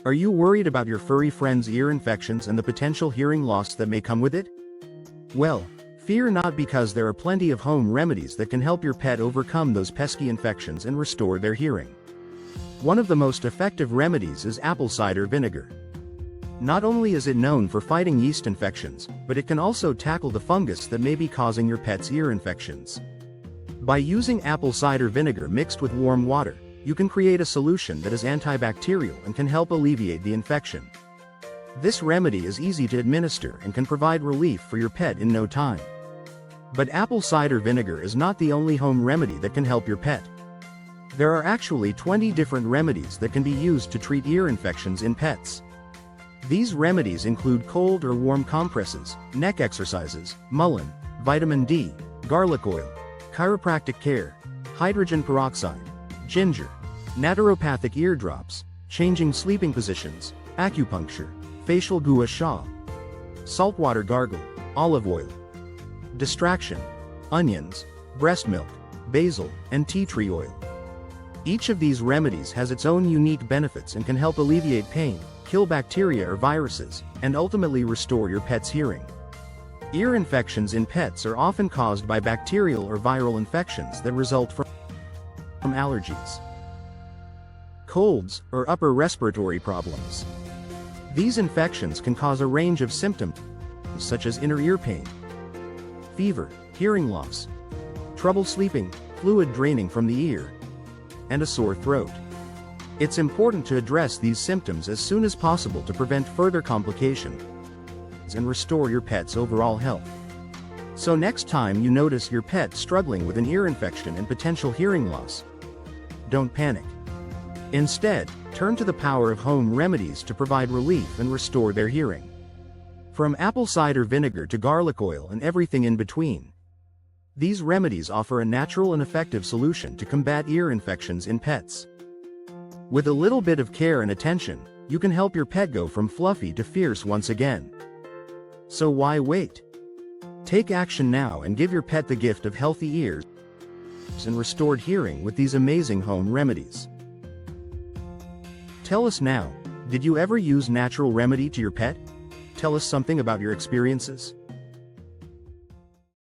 Are you worried about your furry friend's ear infections and the potential hearing loss that may come with it? Well, fear not, because there are plenty of home remedies that can help your pet overcome those pesky infections and restore their hearing. One of the most effective remedies is apple cider vinegar. Not only is it known for fighting yeast infections, but it can also tackle the fungus that may be causing your pet's ear infections. By using apple cider vinegar mixed with warm water, you can create a solution that is antibacterial and can help alleviate the infection. This remedy is easy to administer and can provide relief for your pet in no time. But apple cider vinegar is not the only home remedy that can help your pet. There are actually 20 different remedies that can be used to treat ear infections in pets. These remedies include cold or warm compresses, neck exercises, mullein, vitamin D, garlic oil, chiropractic care, hydrogen peroxide, ginger, naturopathic eardrops, changing sleeping positions, acupuncture, facial gua sha, saltwater gargle, olive oil, distraction, onions, breast milk, basil, and tea tree oil. Each of these remedies has its own unique benefits and can help alleviate pain, kill bacteria or viruses, and ultimately restore your pet's hearing. Ear infections in pets are often caused by bacterial or viral infections that result from allergies, colds, or upper respiratory problems. These infections can cause a range of symptoms, such as inner ear pain, fever, hearing loss, trouble sleeping, fluid draining from the ear, and a sore throat. It's important to address these symptoms as soon as possible to prevent further complications and restore your pet's overall health. So next time you notice your pet struggling with an ear infection and potential hearing loss, don't panic. Instead, turn to the power of home remedies to provide relief and restore their hearing. From apple cider vinegar to garlic oil and everything in between, these remedies offer a natural and effective solution to combat ear infections in pets. With a little bit of care and attention, you can help your pet go from fluffy to fierce once again. So why wait? Take action now and give your pet the gift of healthy ears and restored hearing with these amazing home remedies. Tell us now, did you ever use natural remedy to your pet? Tell us something about your experiences.